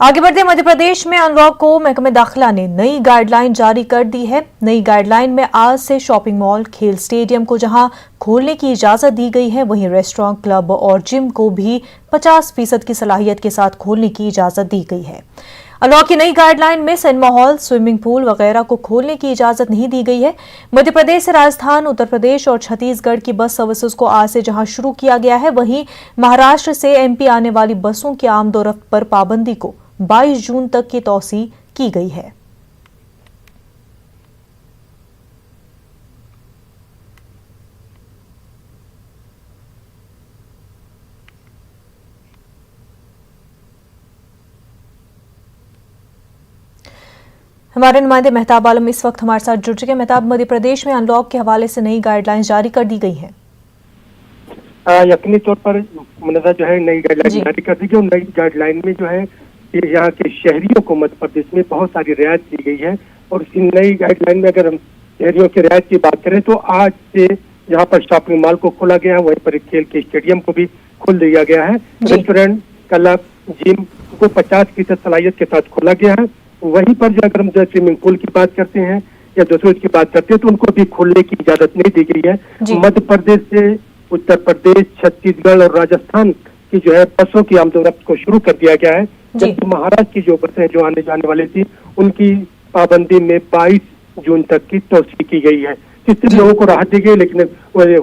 आगे बढ़ते मध्य प्रदेश में अनलॉक को महकमे दाखिला ने नई गाइडलाइन जारी कर दी है। नई गाइडलाइन में आज से शॉपिंग मॉल, खेल स्टेडियम को जहां खोलने की इजाजत दी गई है, वहीं रेस्टोरेंट, क्लब और जिम को भी 50% की सलाहियत के साथ खोलने की इजाजत दी गई है। अनलॉक की नई गाइडलाइन में सिनेमा हॉल, स्विमिंग पूल वगैरह को खोलने की इजाजत नहीं दी गई है। मध्य प्रदेश से राजस्थान, उत्तर प्रदेश और छत्तीसगढ़ की बस सर्विसेज को आज से जहां शुरू किया गया है, वहीं महाराष्ट्र से एमपी आने वाली बसों की आमदोरफ्त पर पाबंदी को 22 जून तक की तौसी की गई है। हमारे नुमाइंदे मेहताब आलम इस वक्त हमारे साथ जुड़ चुके हैं। मेहताब, मध्य प्रदेश में अनलॉक के हवाले से नई गाइडलाइंस जारी कर दी गई हैं। यकीनी तौर पर मनजा जो है नई गाइडलाइन जारी कर दी गई और नई गाइडलाइन में जो है यहाँ के शहरियों को मध्य प्रदेश में बहुत सारी रियायत दी गई है। और इस नई गाइडलाइन में अगर हम शहरियों की रियायत की बात करें तो आज से यहाँ पर शॉपिंग मॉल को खोला गया है, वहीं पर खेल के स्टेडियम को भी खोल दिया गया है। रेस्टोरेंट, क्लब, जिम को 50% सलाहियत के साथ खोला गया है। वहीं पर जो अगर हम स्विमिंग पूल की बात करते हैं या दूसरों की बात करते हैं तो उनको भी खोलने की इजाजत नहीं दी गई है। मध्य प्रदेश से उत्तर प्रदेश, छत्तीसगढ़ और राजस्थान की जो है बसों की आमदोरफ्त को शुरू कर दिया गया है, जबकि महाराष्ट्र की जो बसें जो आने जाने वाली थी उनकी पाबंदी में 22 जून तक की तोसी की गई है। इससे लोगों को राहत दी गई, लेकिन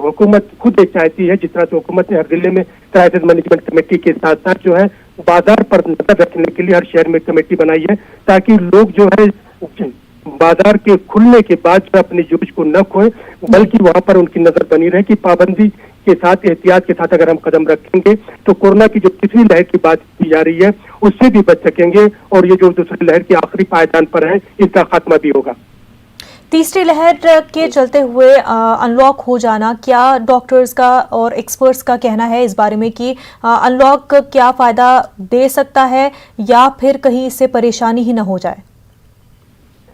हुकूमत खुद चाहती है, जिस तरह से हुकूमत ने हर जिले में क्राइसिस मैनेजमेंट कमेटी के साथ साथ जो है बाजार पर नजर रखने के लिए हर शहर में कमेटी बनाई है, ताकि लोग जो है बाजार के खुलने के बाद जो अपनी जूझ को न खोए, बल्कि वहां पर उनकी नजर बनी रहे कि पाबंदी के साथ, एहतियात के साथ अगर हम कदम रखेंगे तो कोरोना की जो तीसरी लहर की बात की जा रही है उससे भी बच सकेंगे और ये जो दूसरी लहर की आखिरी पायदान पर है इसका खात्मा भी होगा। तीसरी लहर के चलते हुए अनलॉक हो जाना, क्या डॉक्टर्स का और एक्सपर्ट्स का कहना है इस बारे में कि अनलॉक क्या फायदा दे सकता है या फिर कहीं इससे परेशानी ही न हो जाए?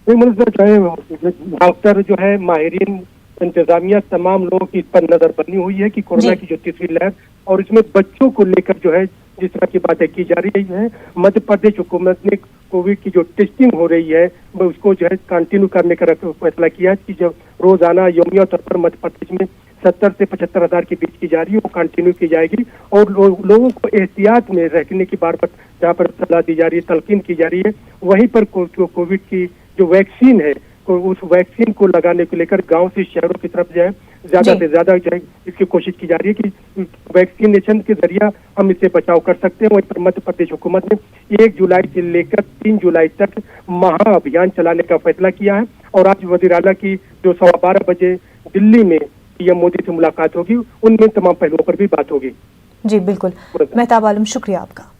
डॉक्टर जो है, माहिरीन, इंतजामिया, तमाम लोगों की इस पर नजर बनी हुई है कि कोरोना की जो तीसरी लहर और इसमें बच्चों को लेकर जो है जिस तरह की बातें की जा रही है, मध्य प्रदेश हुकूमत ने कोविड की जो टेस्टिंग हो रही है उसको जो है कंटिन्यू करने का फैसला किया है कि जब रोजाना यौमिया तौर पर मध्य प्रदेश में 70 से 75 हजार के बीच की जा रही है वो कंटिन्यू की जाएगी और लोगों को एहतियात में रखने की बार बार जहाँ पर सलाह दी जा रही है, तलकीन की जा रही है, वहीं पर कोविड की जो वैक्सीन है उस वैक्सीन को लगाने को लेकर गांव से शहरों की तरफ जो है ज्यादा से ज्यादा जो है इसकी कोशिश की जा रही है कि वैक्सीनेशन के जरिए हम इससे बचाव कर सकते हैं। वहीं पर मध्य प्रदेश हुकूमत ने 1 जुलाई से लेकर 3 जुलाई तक महा अभियान चलाने का फैसला किया है और आज वजीर आला की जो 12:15 बजे दिल्ली में पीएम मोदी से मुलाकात होगी, उनमें तमाम पहलुओं पर भी बात होगी। जी बिल्कुल, मेहताब आलम, शुक्रिया आपका।